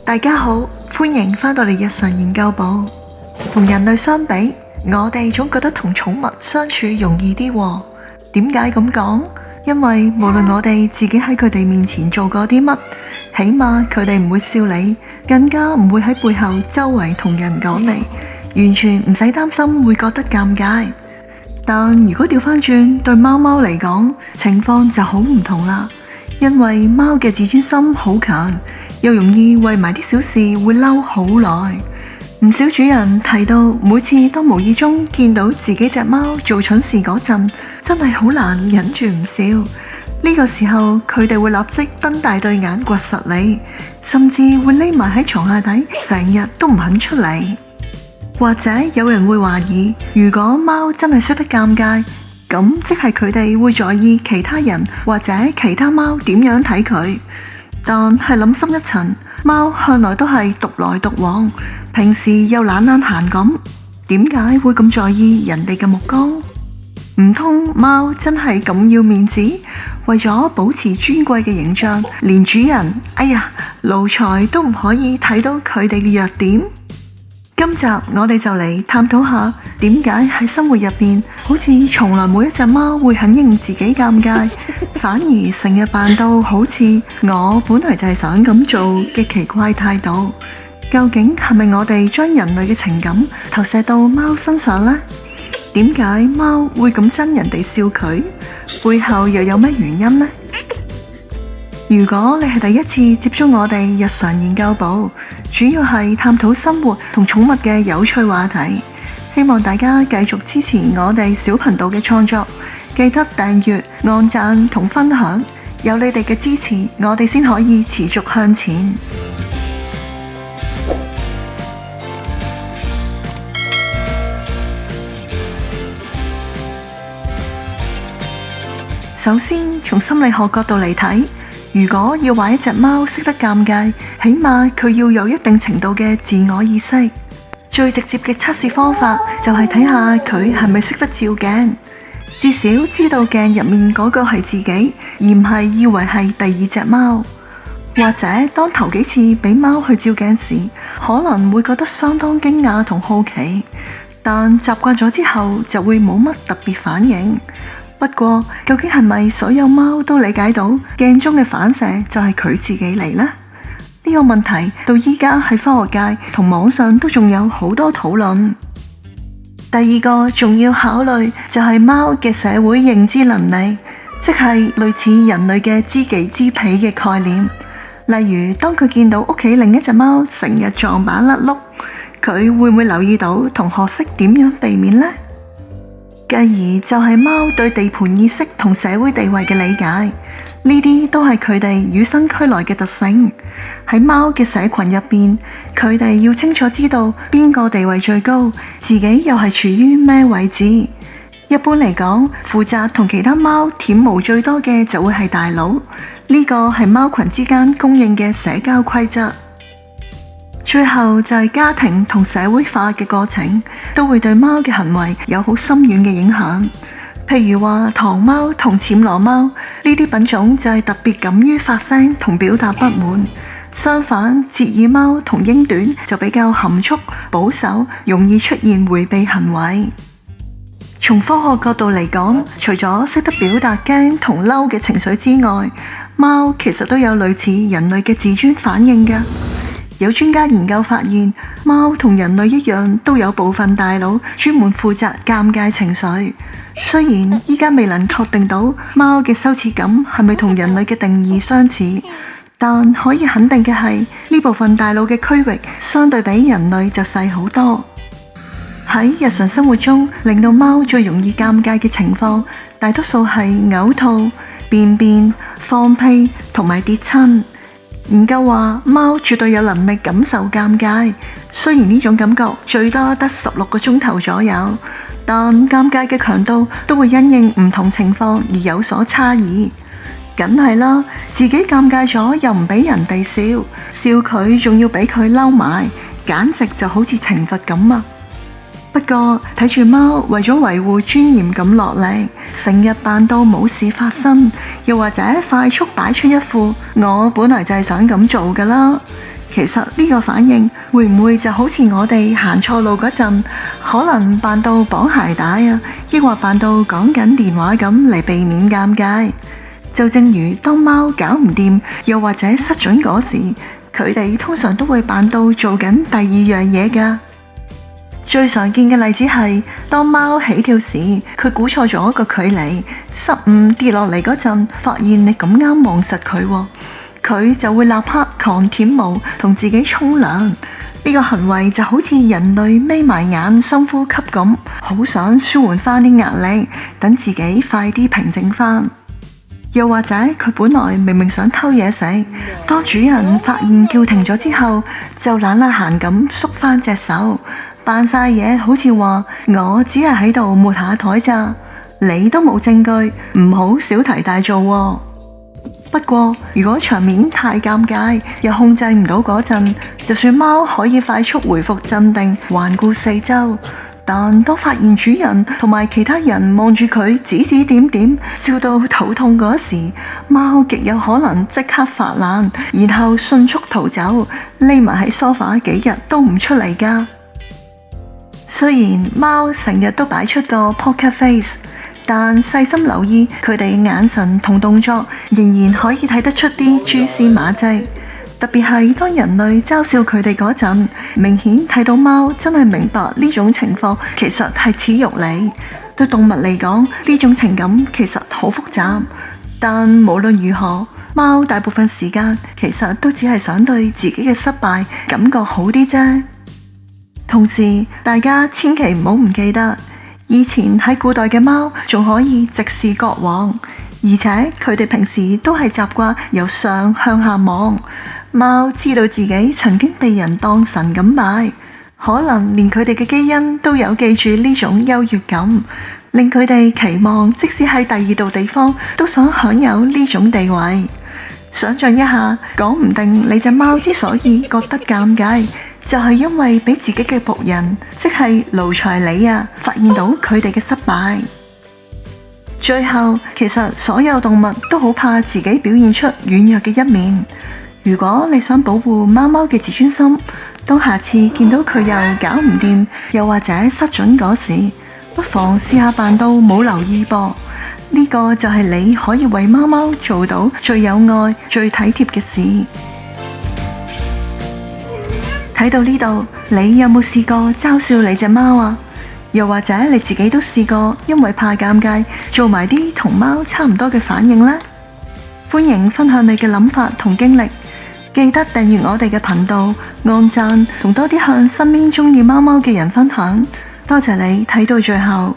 大家好，歡迎返到嚟日常研究部。同人類相比，我哋總覺得同寵物相處容易啲喎。點解咁講？因為無論我哋自己喺佢哋面前做過啲乜，起碼佢哋唔會笑你，更加唔會喺背後周圍同人講你，完全唔使擔心會覺得尷尬。但如果調返轉對貓貓嚟講，情況就好唔同啦。因為貓嘅自尊心好強，又容易為埋啲小事會嬲好耐。唔少主人提到，每次當無意中見到自己隻貓做蠢事嗰陣，真係好難忍住唔笑。呢個時候佢哋會立即瞪大對眼掘實你，甚至會匿埋喺床下底，成日都唔肯出嚟。或者有人會懷疑，如果貓真係識得尷尬，咁即係佢哋會在意其他人或者其他貓點樣睇佢。但係諗深一層，貓向來都係獨來獨往，平時又懶閒咁，點解會咁在意人哋嘅目光？唔通貓真係咁要面子，為咗保持尊貴嘅形象，連主人奴才都唔可以睇到佢哋嘅弱點？今集我哋就嚟探討下，點解喺生活入邊，好似從來冇一隻貓會肯認自己尷尬，反而成日扮到好似我本來就係想咁做嘅奇怪態度。究竟係咪我哋將人類嘅情感投射到貓身上呢？點解貓會咁憎人哋笑佢？背後又有咩原因呢？如果你係第一次接觸我哋日常研究部，主要係探討生活同寵物嘅有趣話題，希望大家繼續支持我哋小頻道嘅創作，記得訂閱、按讚同分享，有你哋嘅支持，我哋先可以持續向前。首先，從心理學角度嚟睇，如果要話一隻貓識得尷尬，起碼佢要有一定程度嘅自我意識。最直接嘅測試方法就係睇下佢係咪識得照鏡，至少知道鏡入面嗰個係自己，而唔係以為係第二隻貓。或者當頭幾次俾貓去照鏡時，可能會覺得相當驚訝同好奇，但習慣咗之後就會冇乜特別反應。不過，究竟係咪所有貓都理解到鏡中嘅反射就係佢自己嚟呢？呢個問題到依家喺科學界同網上都仲有好多討論。第二個重要考慮就係貓嘅社會認知能力，即係類似人類嘅知己知彼嘅概念。例如，當佢見到屋企另一隻貓成日撞板甩碌，佢會唔會留意到同學識點樣避免呢？繼而就係貓對地盤意識同社會地位嘅理解，呢啲都係佢哋與生俱來嘅特性。喺貓嘅社群入邊，佢哋要清楚知道邊個地位最高，自己又係處於咩位置。一般嚟講，負責同其他貓舔毛最多嘅就會係大佬，呢個係貓群之間公認嘅社交規則。最後就係家庭同社會化嘅過程，都會對貓嘅行為有好深遠嘅影響。譬如話唐貓同暹羅貓呢啲品種就係特別敢於發聲同表達不滿，相反折耳貓同英短就比較含蓄保守，容易出現迴避行為。從科學角度嚟講，除咗識得表達驚同嬲嘅情緒之外，貓其實都有類似人類嘅自尊反應㗎。有專家研究發現，貓同人類一樣都有部分大腦專門負責尷尬情緒。雖然依家未能確定到貓嘅羞恥感係咪同人類嘅定義相似，但可以肯定嘅係，呢部分大腦嘅區域相對比人類就細好多。喺日常生活中，令到貓最容易尷尬嘅情況，大多數係嘔吐、便便、放屁同埋跌親。研究話，貓絕對有能力感受尷尬，雖然呢種感覺最多得16個鐘頭左右，但尷尬嘅強度都會因應唔同情況而有所差異。梗係啦，自己尷尬咗又唔俾人哋笑，笑佢仲要俾佢嬲埋，簡直就好似懲罰咁啊！不過睇住貓為咗維護尊嚴咁落力，成日扮到冇事發生，又或者快速擺出一副我本來就係想咁做㗎啦，其實呢個反應會唔會就好似我哋行錯路嗰陣，可能扮到綁鞋帶啊，抑或扮到講緊電話咁嚟避免尷尬？就正如當貓搞唔掂，又或者失準嗰時，佢哋通常都會扮到做緊第二樣嘢㗎。最常見嘅例子係，當貓起跳時，佢估錯咗個距離，失誤跌落嚟嗰陣，發現你咁啱望實佢喎，佢就會立刻狂舔毛同自己沖涼。呢個行為就好似人類眯埋眼深呼吸咁，好想舒緩翻啲壓力，等自己快啲平靜翻。又或者佢本來明明想偷嘢食，當主人發現叫停咗之後，就懶懶閒咁縮翻隻手，扮晒嘢，好似話我只係喺度抹下台咋，你都冇證據，唔好小題大做喎。不過如果場面太尷尬，又控制唔到嗰陣，就算貓可以快速回復鎮定，環顧四周，但當發現主人同埋其他人望住佢指指點點，笑到肚痛嗰時，貓極有可能即刻發爛，然後迅速逃走，匿埋喺梳化幾日都唔出嚟㗎。雖然貓成日都擺出個 poker face，但細心留意佢哋嘅眼神同動作，仍然可以睇得出啲蛛絲馬跡。特別係當人類嘲笑佢哋嗰陣，明顯睇到貓真係明白呢種情況其實係恥辱你。對動物嚟講，呢種情感其實好複雜。但無論如何，貓大部分時間其實都只係想對自己嘅失敗感覺好啲啫。同時，大家千祈唔好唔記得，以前喺古代嘅貓仲可以直視國王，而且佢哋平時都係習慣由上向下望。貓知道自己曾經被人當神咁拜，可能連佢哋嘅基因都有記住呢種優越感，令佢哋期望即使喺第二度地方都想享有呢種地位。想象一下，講唔定你隻貓之所以覺得尷尬，就係因為俾自己嘅僕人，即係奴才你啊，發現到佢哋嘅失敗。最後，其實所有動物都好怕自己表現出軟弱嘅一面。如果你想保護貓貓嘅自尊心，當下次見到佢又搞唔掂，又或者失準嗰時，不妨試下扮到冇留意噃。呢個就係你可以為貓貓做到最有愛、最體貼嘅事。睇到呢度，你有冇試過嘲笑你隻貓啊？又或者你自己都試過因為怕尷尬，做埋啲同貓差唔多嘅反應呢？歡迎分享你嘅諗法同經歷，記得訂閱我哋嘅頻道，按讚同多啲向身邊鍾意貓貓嘅人分享。多謝你睇到最後。